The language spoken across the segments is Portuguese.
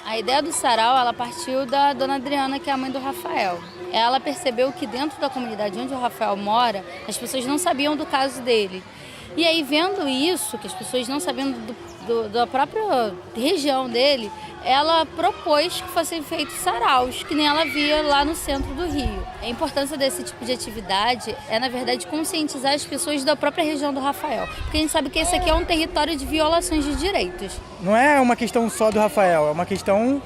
A ideia do sarau, ela partiu da dona Adriana, que é a mãe do Rafael. Ela percebeu que dentro da comunidade onde o Rafael mora, as pessoas não sabiam do caso dele. E aí, vendo isso, que as pessoas não sabiam da própria região dele, ela propôs que fossem feitos saraus, que nem ela via lá no centro do Rio. A importância desse tipo de atividade é, na verdade, conscientizar as pessoas da própria região do Rafael. Porque a gente sabe que esse aqui é um território de violações de direitos. Não é uma questão só do Rafael, é uma questão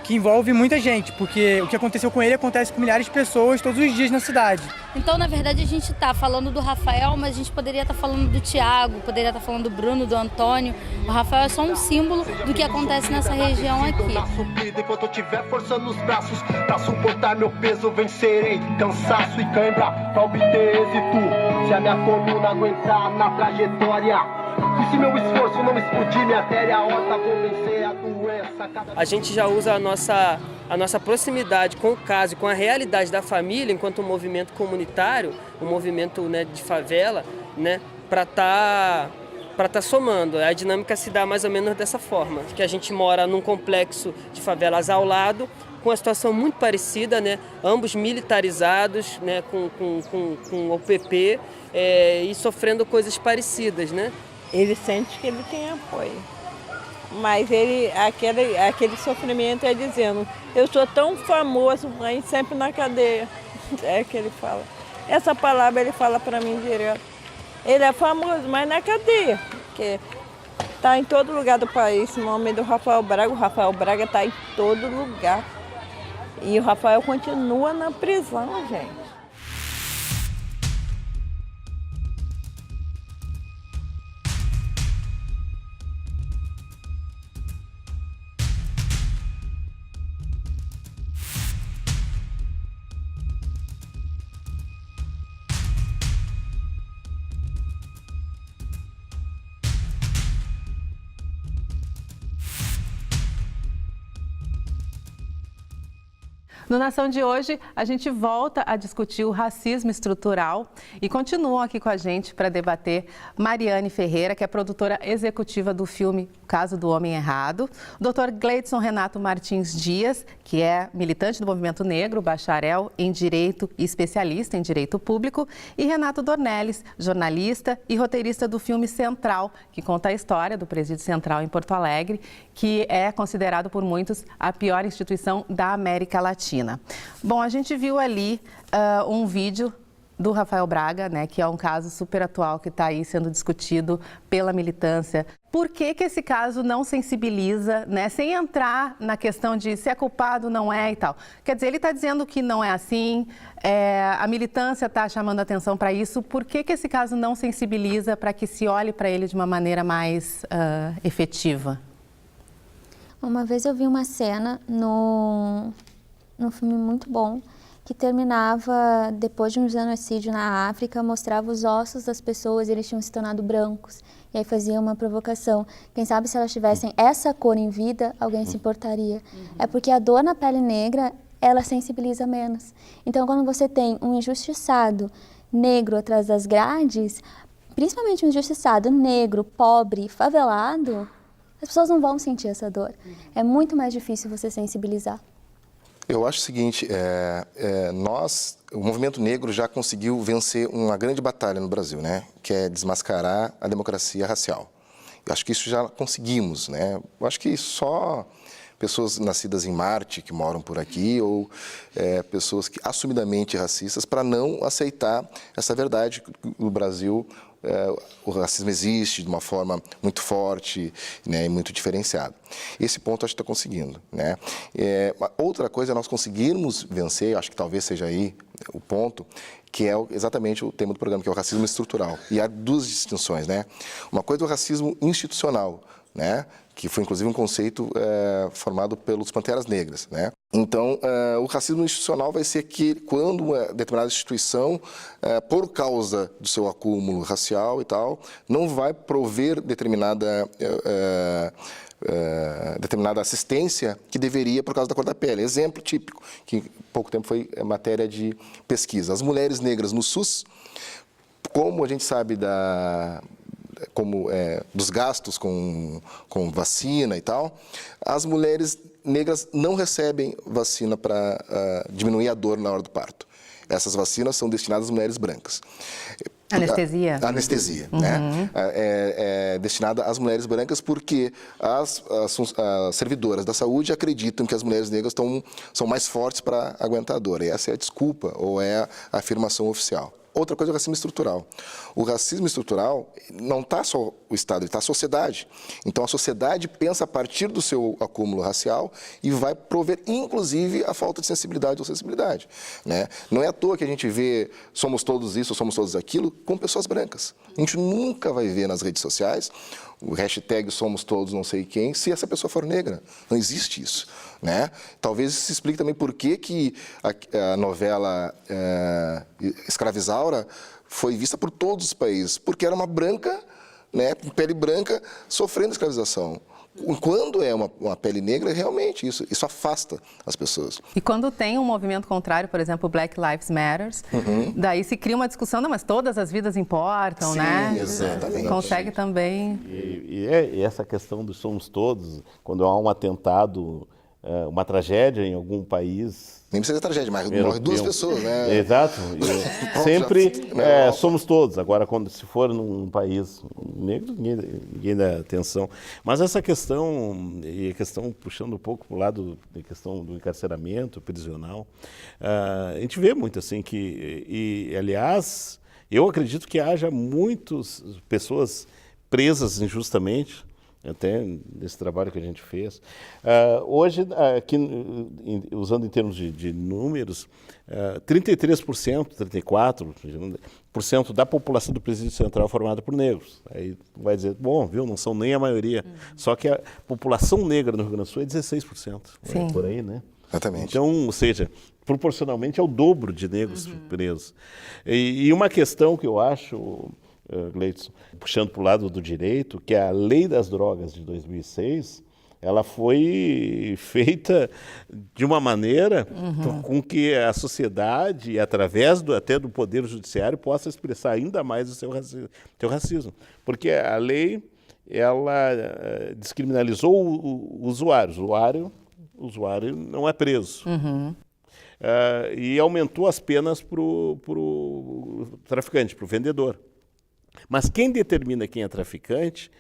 que envolve muita gente, porque o que aconteceu com ele acontece com milhares de pessoas todos os dias na cidade. Então, na verdade, a gente está falando do Rafael, mas a gente poderia estar falando do Tiago, poderia estar falando do Bruno, do Antônio. O Rafael é só um símbolo do que acontece nessa região aqui. Enquanto eu estiver forçando os braços pra suportar meu peso, vencerei cansaço e cãibra pra obter êxito. Se a minha coluna aguentar na trajetória, e se meu esforço não explodir minha artéria aorta, vou vencer a doença. A gente já usa a nossa proximidade com o caso, com a realidade da família, enquanto um movimento comunitário, um movimento, né, de favela, né, para estar somando. A dinâmica se dá mais ou menos dessa forma, que a gente mora num complexo de favelas ao lado, com uma situação muito parecida, né, ambos militarizados, né, com o PP, e sofrendo coisas parecidas, né. Ele sente que ele tem apoio, mas aquele sofrimento é dizendo, eu sou tão famoso, mas sempre na cadeia, é que ele fala. Essa palavra ele fala para mim direto. Ele é famoso, mas na cadeia, porque está em todo lugar do país, o nome do Rafael Braga. O Rafael Braga está em todo lugar. E o Rafael continua na prisão, gente. No Nação de hoje, a gente volta a discutir o racismo estrutural e continuam aqui com a gente para debater Mariane Ferreira, que é produtora executiva do filme O Caso do Homem Errado, o Dr. Gleidson Renato Martins Dias, que é militante do movimento negro, bacharel em Direito e especialista em Direito Público, e Renato Dornelles, jornalista e roteirista do filme Central, que conta a história do Presídio Central em Porto Alegre, que é considerado por muitos a pior instituição da América Latina. Bom, a gente viu ali um vídeo do Rafael Braga, né, que é um caso super atual que está aí sendo discutido pela militância. Por que esse caso não sensibiliza, né, sem entrar na questão de se é culpado, não é e tal? Quer dizer, ele está dizendo que não é assim, a militância está chamando atenção para isso. Por que esse caso não sensibiliza para que se olhe para ele de uma maneira mais efetiva? Uma vez eu vi uma cena num filme muito bom, que terminava, depois de um genocídio na África, mostrava os ossos das pessoas e eles tinham se tornado brancos. E aí fazia uma provocação. Quem sabe se elas tivessem essa cor em vida, alguém se importaria. É porque a dor na pele negra, ela sensibiliza menos. Então, quando você tem um injustiçado negro atrás das grades, principalmente um injustiçado negro, pobre, favelado, as pessoas não vão sentir essa dor. É muito mais difícil você sensibilizar. Eu acho o seguinte, o movimento negro já conseguiu vencer uma grande batalha no Brasil, né? Que é desmascarar a democracia racial. Eu acho que isso já conseguimos, né? Eu acho que só pessoas nascidas em Marte que moram por aqui ou pessoas que assumidamente racistas para não aceitar essa verdade que no Brasil o racismo existe de uma forma muito forte, né, e muito diferenciada. Esse ponto acho que está conseguindo, né? Outra coisa é nós conseguirmos vencer, acho que talvez seja aí o ponto, que é exatamente o tema do programa, que é o racismo estrutural. E há duas distinções, né? Uma coisa é o racismo institucional, né? Que foi inclusive um conceito formado pelos Panteras Negras, né? Então, o racismo institucional vai ser que quando uma determinada instituição, por causa do seu acúmulo racial e tal, não vai prover determinada assistência que deveria por causa da cor da pele. Exemplo típico, que há pouco tempo foi matéria de pesquisa. As mulheres negras no SUS, como a gente sabe dos gastos com vacina e tal, as mulheres negras não recebem vacina para diminuir a dor na hora do parto. Essas vacinas são destinadas às mulheres brancas. Anestesia? Anestesia, né? É destinada às mulheres brancas porque as servidoras da saúde acreditam que as mulheres negras são mais fortes para aguentar a dor. E essa é a desculpa ou é a afirmação oficial. Outra coisa é o racismo estrutural. O racismo estrutural não está só o Estado, ele está a sociedade. Então, a sociedade pensa a partir do seu acúmulo racial e vai prover, inclusive, a falta de sensibilidade ou sensibilidade. Né? Não é à toa que a gente vê somos todos isso, somos todos aquilo, com pessoas brancas. A gente nunca vai ver nas redes sociais o hashtag somos todos não sei quem, se essa pessoa for negra. Não existe isso. Né? Talvez isso explique também por que a novela Escravizaura foi vista por todos os países, porque era uma branca, né, com pele branca, sofrendo escravização. Quando é uma pele negra, realmente isso afasta as pessoas. E quando tem um movimento contrário, por exemplo, Black Lives Matter, daí se cria uma discussão, não, mas todas as vidas importam, sim, né? Exatamente. Consegue também... E essa questão do somos todos, quando há um atentado, uma tragédia em algum país... Nem precisa de tragédia, mas morre duas pessoas, né? Exato. Sempre somos todos. Agora, se for num país negro, ninguém dá atenção. Mas essa questão, e a questão puxando um pouco para o lado da questão do encarceramento prisional, a gente vê muito assim aliás, eu acredito que haja muitas pessoas presas injustamente, até nesse trabalho que a gente fez. Hoje, aqui, usando em termos de números, 33%, 34% da população do Presídio Central é formada por negros. Aí vai dizer, bom, viu, não são nem a maioria. Só que a população negra no Rio Grande do Sul é 16%. Sim. Por aí, né? Exatamente. Então, ou seja, proporcionalmente é o dobro de negros presos. E uma questão que eu acho... Gleidson, puxando para o lado do direito, que a Lei das Drogas de 2006, ela foi feita de uma maneira com que a sociedade, através até do Poder Judiciário, possa expressar ainda mais o seu racismo. Porque a lei, ela descriminalizou o usuário. O usuário não é preso. E aumentou as penas para o traficante, para o vendedor. Mas quem determina quem é traficante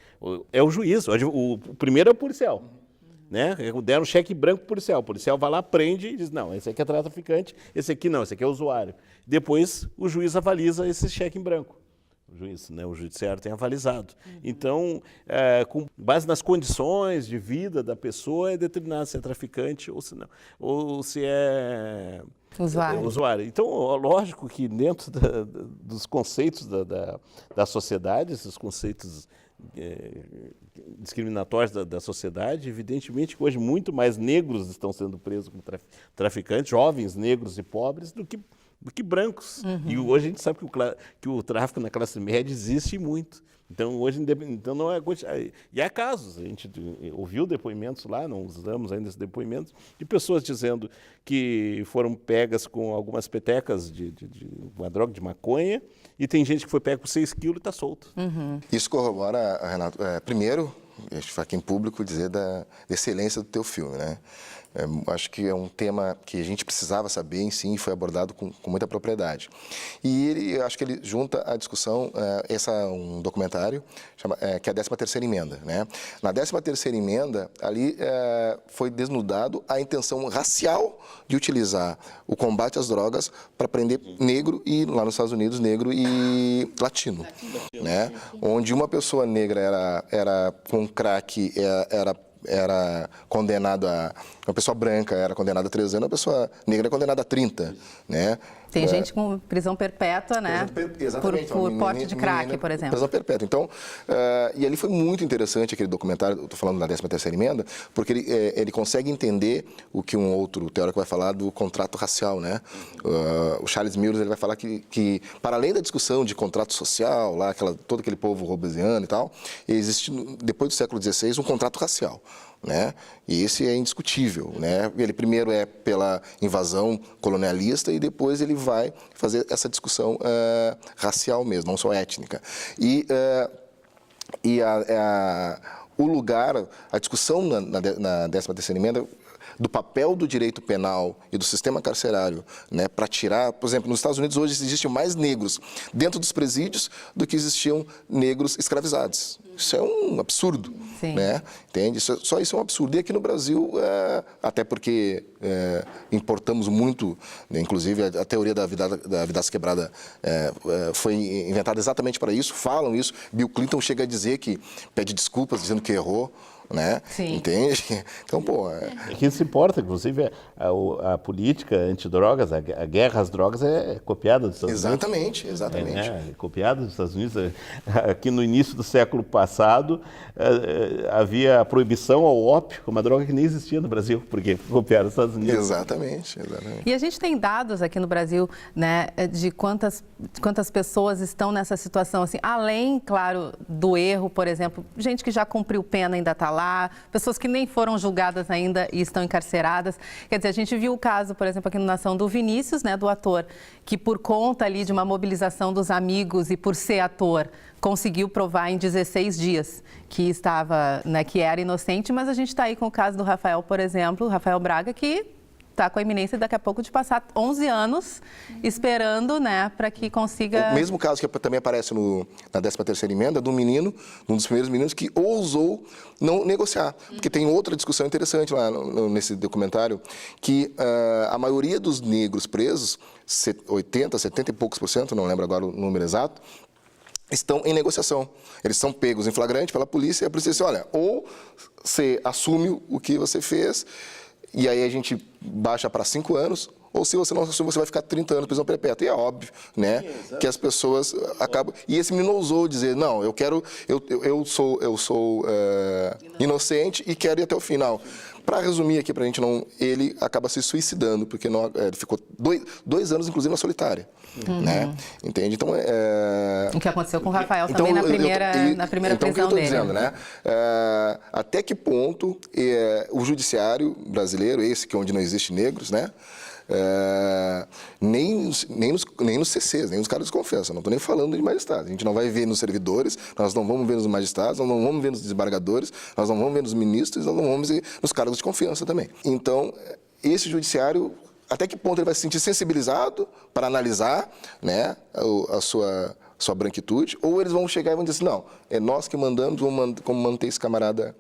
é o juiz. O primeiro é o policial. Né? Deram um cheque branco para o policial. O policial vai lá, prende e diz, não, esse aqui é traficante, esse aqui não, esse aqui é usuário. Depois o juiz avaliza esse cheque em branco. O juiz, né, o judiciário tem avalizado. Então, com base nas condições de vida da pessoa, é determinado se é traficante ou se não. Ou se é... usuário. Então, lógico que dentro dos conceitos da sociedade, esses conceitos discriminatórios da sociedade, evidentemente que hoje muito mais negros estão sendo presos como traficantes, jovens negros e pobres, do que brancos. E hoje a gente sabe que o tráfico na classe média existe muito. Então, hoje, não é... E há casos, a gente ouviu depoimentos lá, não usamos ainda esses depoimentos, de pessoas dizendo que foram pegas com algumas petecas de uma droga de maconha, e tem gente que foi pega com 6 quilos e está solto. Isso corrobora, Renato, primeiro, aqui em público, dizer da excelência do teu filme, né? Acho que é um tema que a gente precisava saber, em si, e foi abordado com muita propriedade. E acho que ele junta a discussão, esse é um documentário, que é a 13ª emenda. Né? Na 13ª emenda, ali foi desnudado a intenção racial de utilizar o combate às drogas para prender negro e, lá nos Estados Unidos, negro e latino. Né? Onde uma pessoa negra era com crack, era condenado uma pessoa branca era condenada a 3 anos, uma pessoa negra é condenada a 30, né? Tem gente com prisão perpétua, né? Exatamente. Por porte de crack, por exemplo. Prisão perpétua. Então, e ali foi muito interessante aquele documentário, estou falando da 13ª emenda, porque ele consegue entender o que um outro teórico vai falar do contrato racial, né? O Charles Mills, ele vai falar que para além da discussão de contrato social, lá, todo aquele povo hobbesiano e tal, existe, depois do século XVI, um contrato racial. Né? E esse é indiscutível, né? Ele primeiro é pela invasão colonialista e depois ele vai fazer essa discussão racial mesmo, não só étnica. E E o lugar, a discussão na 13ª emenda do papel do direito penal e do sistema carcerário, né, para tirar, por exemplo, nos Estados Unidos hoje existem mais negros dentro dos presídios do que existiam negros escravizados. Isso é um absurdo, né? Entende? Só isso é um absurdo. E aqui no Brasil, até porque importamos muito, né, inclusive a teoria da vidraça quebrada foi inventada exatamente para isso, falam isso. Bill Clinton chega a dizer que pede desculpas, dizendo que errou. Né? Entende? Então, pô... Que se importa, inclusive, a política antidrogas, a guerra às drogas é copiada dos Estados Unidos. Exatamente. É copiada dos Estados Unidos. Aqui no início do século passado, havia a proibição ao ópio, uma droga que nem existia no Brasil, porque copiaram dos Estados Unidos. Exatamente. E a gente tem dados aqui no Brasil, né, de quantas pessoas estão nessa situação, assim, além, claro, do erro, por exemplo, gente que já cumpriu pena ainda está lá, pessoas que nem foram julgadas ainda e estão encarceradas. Quer dizer, a gente viu o caso, por exemplo, aqui no Nação do Vinícius, né, do ator, que por conta ali de uma mobilização dos amigos e por ser ator, conseguiu provar em 16 dias que estava, né, que era inocente, mas a gente está aí com o caso do Rafael, por exemplo, Rafael Braga, que está com a iminência daqui a pouco de passar 11 anos esperando, né, para que consiga... O mesmo caso que também aparece na 13ª emenda, de um menino, um dos primeiros meninos, que ousou não negociar. Porque tem outra discussão interessante lá nesse documentário, que a maioria dos negros presos, 80, 70 e poucos %, não lembro agora o número exato, estão em negociação. Eles são pegos em flagrante pela polícia e a polícia diz, olha, ou você assume o que você fez, e aí a gente baixa para 5 anos, ou se você não assume, você vai ficar 30 anos de prisão perpétua. E é óbvio, né, que as pessoas acabam... E esse menino ousou dizer, não, eu sou inocente e quero ir até o final. Para resumir aqui, para a gente não... Ele acaba se suicidando, porque ele ficou 2 anos, inclusive, na solitária. Né? Entende? Então, o que aconteceu com o Rafael também na primeira prisão dele. Dizendo, né? Até que ponto o judiciário brasileiro, esse que é onde não existe negros, né? Nem nos CCs, nem nos caras de confiança, não estou nem falando de magistrados. A gente não vai ver nos servidores, nós não vamos ver nos magistrados, nós não vamos ver nos desembargadores, nós não vamos ver nos ministros, nós não vamos ver nos cargos de confiança também. Então, esse judiciário, até que ponto ele vai se sentir sensibilizado para analisar, né, a sua branquitude, ou eles vão chegar e vão dizer assim, não, é nós que mandamos, vamos manter esse camarada...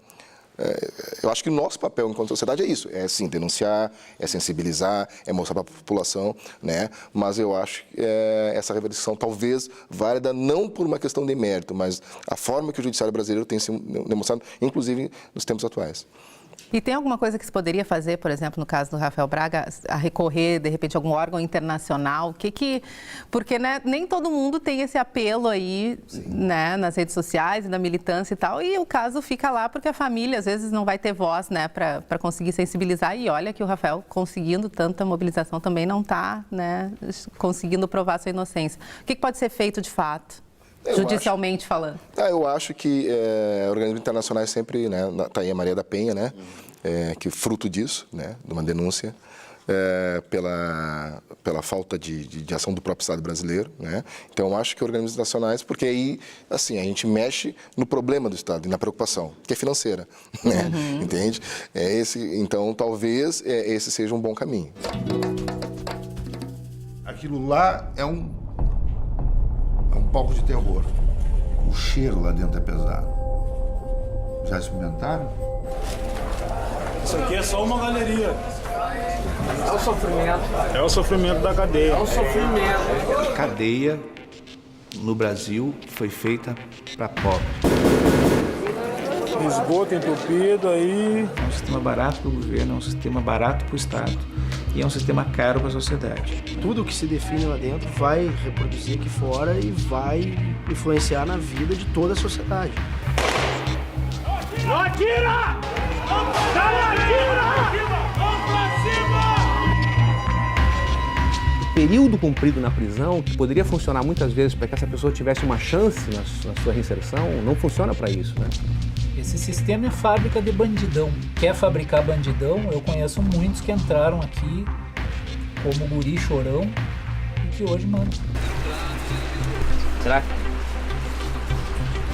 eu acho que o nosso papel enquanto sociedade é isso, é sim denunciar, é sensibilizar, é mostrar para a população, né? Mas eu acho que essa revolução talvez válida não por uma questão de mérito, mas a forma que o judiciário brasileiro tem se demonstrado, inclusive nos tempos atuais. E tem alguma coisa que se poderia fazer, por exemplo, no caso do Rafael Braga, a recorrer, de repente, a algum órgão internacional? Porque, né, nem todo mundo tem esse apelo aí, né, nas redes sociais e na militância e tal, e o caso fica lá porque a família, às vezes, não vai ter voz, né, para conseguir sensibilizar. E olha que o Rafael, conseguindo tanta mobilização, também não está, né, conseguindo provar sua inocência. O que pode ser feito de fato? Judicialmente falando. Eu acho que organismos internacionais sempre, né, tá aí a Maria da Penha, né, que fruto disso, né, de uma denúncia pela falta de ação do próprio Estado brasileiro, né. Então eu acho que organismos internacionais, porque aí, assim, a gente mexe no problema do Estado e na preocupação, que é financeira, né, entende? Então talvez esse seja um bom caminho. Aquilo lá é um palco de terror. O cheiro lá dentro é pesado. Já experimentaram? Isso aqui é só uma galeria. É o sofrimento. É o sofrimento da cadeia. É o sofrimento. A cadeia no Brasil foi feita para pobre. Esgoto entupido aí. É um sistema barato para o governo, é um sistema barato para o Estado. E é um sistema caro para a sociedade. Tudo que se define lá dentro vai reproduzir aqui fora e vai influenciar na vida de toda a sociedade. Não atira! Não atira! Vamos pra cima! O período cumprido na prisão, que poderia funcionar muitas vezes para que essa pessoa tivesse uma chance na sua reinserção, não funciona para isso, né? Esse sistema é fábrica de bandidão. Quer fabricar bandidão? Eu conheço muitos que entraram aqui como guri chorão e que hoje mandam. Será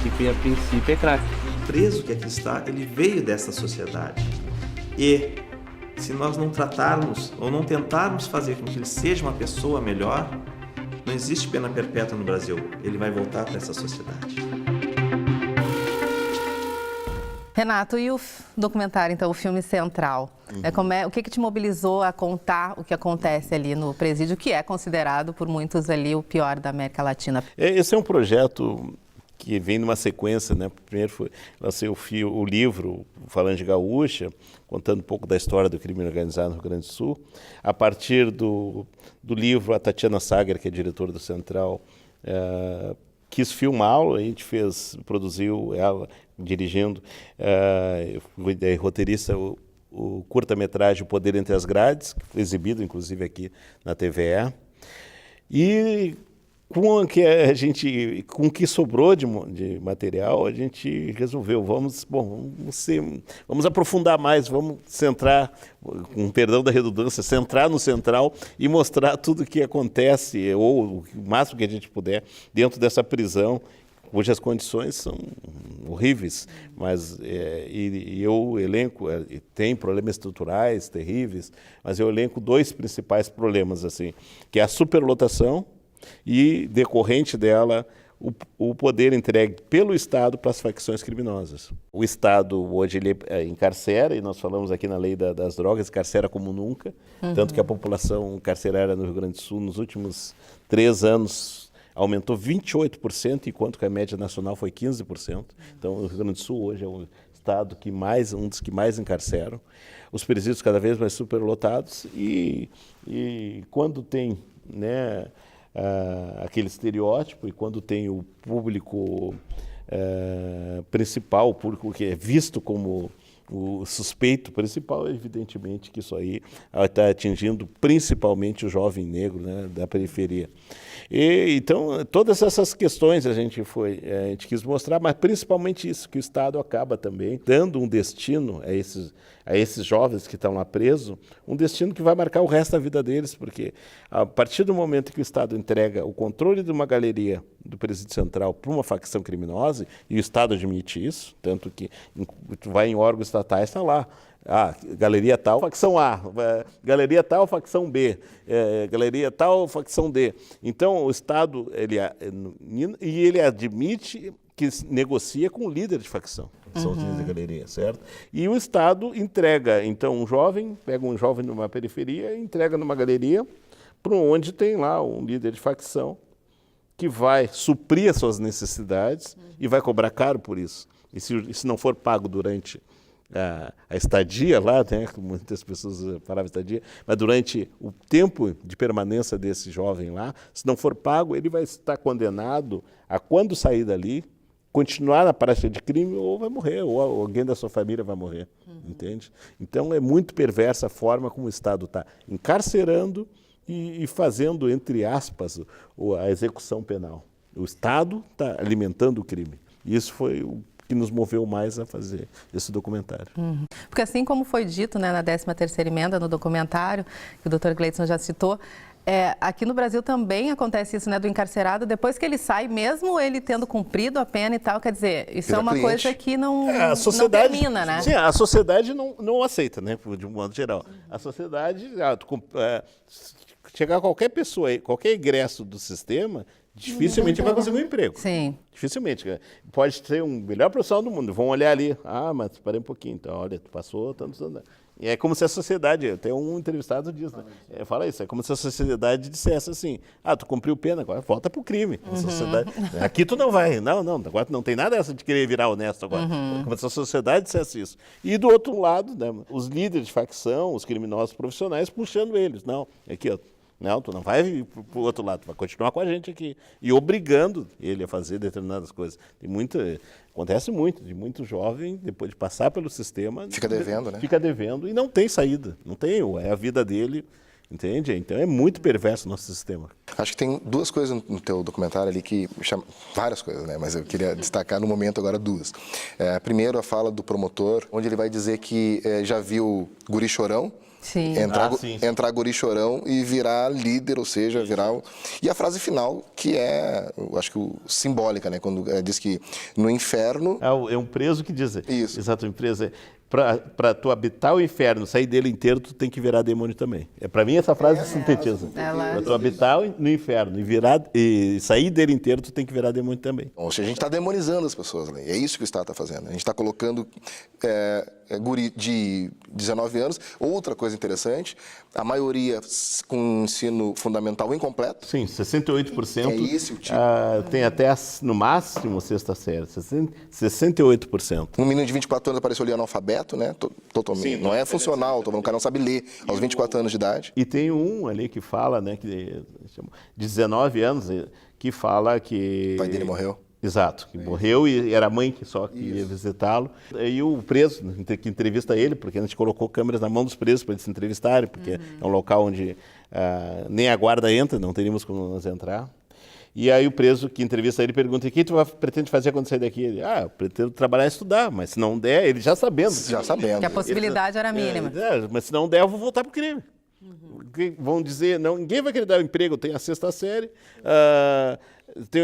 que que a princípio é crack. O preso que aqui está, ele veio dessa sociedade. E se nós não tratarmos ou não tentarmos fazer com que ele seja uma pessoa melhor, não existe pena perpétua no Brasil. Ele vai voltar para essa sociedade. Renato, e o documentário, então, o filme Central? O que te mobilizou a contar o que acontece ali no presídio, que é considerado por muitos ali o pior da América Latina? Esse é um projeto que vem numa sequência, né? Primeiro lancei o livro Falange Gaúcha, contando um pouco da história do crime organizado no Rio Grande do Sul. A partir do livro, a Tatiana Sager, que é diretora do Central, quis filmá-lo, a gente produziu ela dirigindo, roteirista o curta-metragem O Poder Entre as Grades, que foi exibido inclusive aqui na TVE. E com o que sobrou de material, a gente resolveu, vamos aprofundar mais, vamos centrar, com perdão da redundância, centrar no Central e mostrar tudo o que acontece, ou o máximo que a gente puder, dentro dessa prisão, cujas condições são horríveis, mas eu elenco, tem problemas estruturais terríveis, mas eu elenco dois principais problemas, assim, que é a superlotação e, decorrente dela, o poder entregue pelo Estado para as facções criminosas. O Estado hoje ele encarcera, e nós falamos aqui na lei das drogas, encarcera como nunca, tanto que a população carcerária no Rio Grande do Sul nos últimos 3 anos aumentou 28%, enquanto que a média nacional foi 15%. Então o Rio Grande do Sul hoje é um estado um dos que mais encarceram. Os presídios cada vez mais superlotados e quando tem, né, aquele estereótipo, e quando tem o público principal, o público que é visto como o suspeito principal, evidentemente que isso aí está atingindo principalmente o jovem negro, né, da periferia. Então, todas essas questões a gente quis mostrar, mas principalmente isso, que o Estado acaba também dando um destino a esses jovens que estão lá presos, um destino que vai marcar o resto da vida deles, porque a partir do momento que o Estado entrega o controle de uma galeria do Presídio Central para uma facção criminosa, e o Estado admite isso, tanto que tu vai em órgãos estatais, está lá, galeria tal, facção A, galeria tal, facção B, galeria tal, facção D. Então, o Estado, ele admite que negocia com o líder de facção, são os líderes da galeria, certo? E o Estado entrega, então, pega um jovem numa periferia e entrega numa galeria, para onde tem lá um líder de facção que vai suprir as suas necessidades e vai cobrar caro por isso. E se não for pago durante a estadia lá, né, muitas pessoas falavam estadia, mas durante o tempo de permanência desse jovem lá, se não for pago, ele vai estar condenado a, quando sair dali, continuar na prática de crime, ou vai morrer, ou alguém da sua família vai morrer, entende? Então é muito perversa a forma como o Estado está encarcerando e fazendo, entre aspas, a execução penal. O Estado está alimentando o crime. E isso foi o que nos moveu mais a fazer esse documentário. Porque assim como foi dito, né, na 13ª emenda no documentário, que o Dr. Gleidson já citou, aqui no Brasil também acontece isso, né, do encarcerado, depois que ele sai, mesmo ele tendo cumprido a pena e tal, quer dizer, isso é uma coisa que não termina, né? Sim, a sociedade não aceita, né, de um modo geral. A sociedade, chegar qualquer pessoa aí, qualquer egresso do sistema, dificilmente vai conseguir um emprego. Sim. Dificilmente. Pode ser um melhor profissional do mundo. Vão olhar ali. Mas parei um pouquinho. Então, olha, tu passou tantos anos. E é como se a sociedade, até um entrevistado diz, né? Fala isso, é como se a sociedade dissesse assim, tu cumpriu pena, agora volta pro crime. Sociedade, aqui tu não vai. Não, agora não tem nada essa de querer virar honesto agora. Como se a sociedade dissesse isso. E do outro lado, né, os líderes de facção, os criminosos profissionais, puxando eles. Não, aqui, ó. Não, tu não vai ir para o outro lado, tu vai continuar com a gente aqui. E obrigando ele a fazer determinadas coisas. Acontece muito, de muito jovem, depois de passar pelo sistema... Fica devendo, né? Fica devendo e não tem saída. Não tem, é a vida dele, entende? Então é muito perverso o nosso sistema. Acho que tem 2 coisas no teu documentário ali que chamam... Várias coisas, né? Mas eu queria destacar no momento agora 2. Primeiro, a fala do promotor, onde ele vai dizer que já viu Guri Chorão, Sim. Entrar guri chorão e virar líder, ou seja, virar... E a frase final, que é, eu acho que simbólica, né? Quando diz que no inferno... É um preso que diz... Isso. Exato, um preso para tu habitar o inferno, sair dele inteiro, tu tem que virar demônio também. Para mim, essa frase sintetiza. Para tu habitar no inferno e sair dele inteiro, tu tem que virar demônio também. Ou seja, a gente está demonizando as pessoas, né? É isso que o Estado está fazendo. A gente está colocando guri de 19 anos. Outra coisa interessante, a maioria com ensino fundamental incompleto. Sim, 68%. É esse o tipo. Tem até, no máximo, sexta série. 68%. Um menino de 24 anos apareceu ali analfabeto, né? Totalmente. Sim, não é funcional, o cara não sabe ler aos 24 anos de idade. E tem um ali que fala, né, de 19 anos, que fala que... O pai dele morreu. Exato, que morreu e era a mãe que ia visitá-lo. E o preso, que entrevista ele, porque a gente colocou câmeras na mão dos presos para eles se entrevistarem, porque é um local onde nem a guarda entra, não teríamos como nós entrar. E aí o preso que entrevista ele pergunta: o que tu pretende fazer quando sair daqui? Ele: eu pretendo trabalhar e estudar, mas se não der, ele já sabendo. Que a possibilidade era mínima. Mas se não der, eu vou voltar para o crime. Vão dizer, não, ninguém vai querer dar um emprego, eu tenho a sexta série,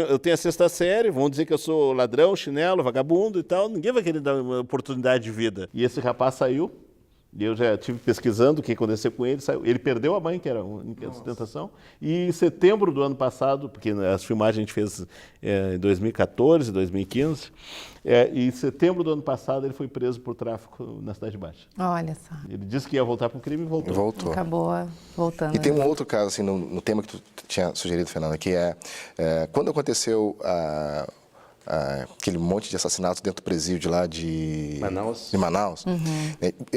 eu tenho a sexta série, vão dizer que eu sou ladrão, chinelo, vagabundo e tal, ninguém vai querer dar uma oportunidade de vida. E esse rapaz saiu, e eu já estive pesquisando o que aconteceu com ele, saiu. Ele perdeu a mãe, que era a única sustentação, e em setembro do ano passado, porque as filmagens a gente fez em 2014, 2015, e em setembro do ano passado ele foi preso por tráfico na Cidade Baixa. Olha só. Ele disse que ia voltar para o crime e voltou. Acabou voltando. E tem um outro caso, assim, no tema que tu tinha sugerido, Fernanda, que quando aconteceu aquele monte de assassinatos dentro do presídio lá de Manaus, né,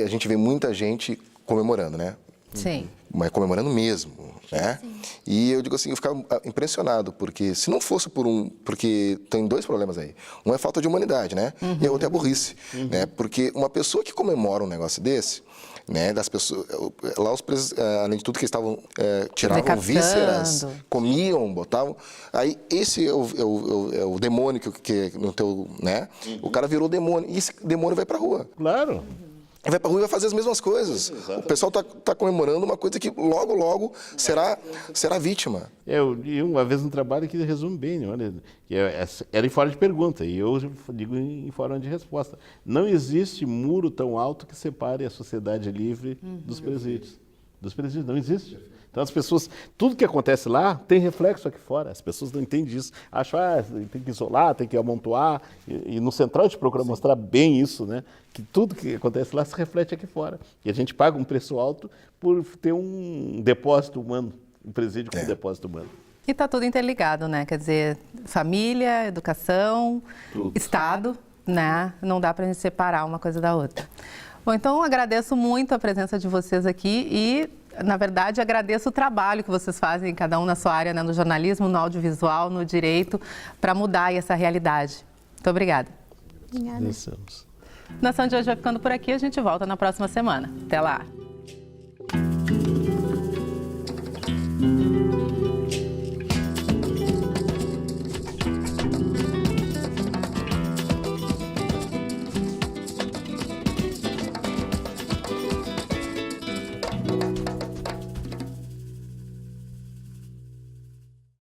a gente vê muita gente comemorando, né? Sim. Mas comemorando mesmo, né? E eu digo assim, eu ficava impressionado, porque se não fosse porque tem dois problemas aí. Um é falta de humanidade, né? E o outro é a burrice, né? Porque uma pessoa que comemora um negócio desse, né, das pessoas, lá os presos, além de tudo que estavam, tiravam vísceras, comiam, botavam, aí esse é o demônio que no teu, né, o cara virou demônio, e esse demônio vai pra rua. Claro. Vai pra rua e vai fazer as mesmas coisas. Exatamente. O pessoal tá comemorando uma coisa que logo será vítima. E uma vez no trabalho que resume bem, né? Olha, que era em forma de pergunta, e eu digo em forma de resposta. Não existe muro tão alto que separe a sociedade livre dos presídios. Dos presídios, não existe. Então as pessoas, tudo que acontece lá tem reflexo aqui fora. As pessoas não entendem isso. Acham, tem que isolar, tem que amontoar. E no Central a gente procura mostrar bem isso, né? Que tudo que acontece lá se reflete aqui fora. E a gente paga um preço alto por ter um depósito humano, um presídio com um depósito humano. E está tudo interligado, né? Quer dizer, família, educação, Estado, né? Não dá para a gente separar uma coisa da outra. Bom, então agradeço muito a presença de vocês aqui e, na verdade, agradeço o trabalho que vocês fazem, cada um na sua área, né? No jornalismo, no audiovisual, no direito, para mudar essa realidade. Muito obrigada. Obrigada. Nação de hoje vai ficando por aqui, a gente volta na próxima semana. Até lá!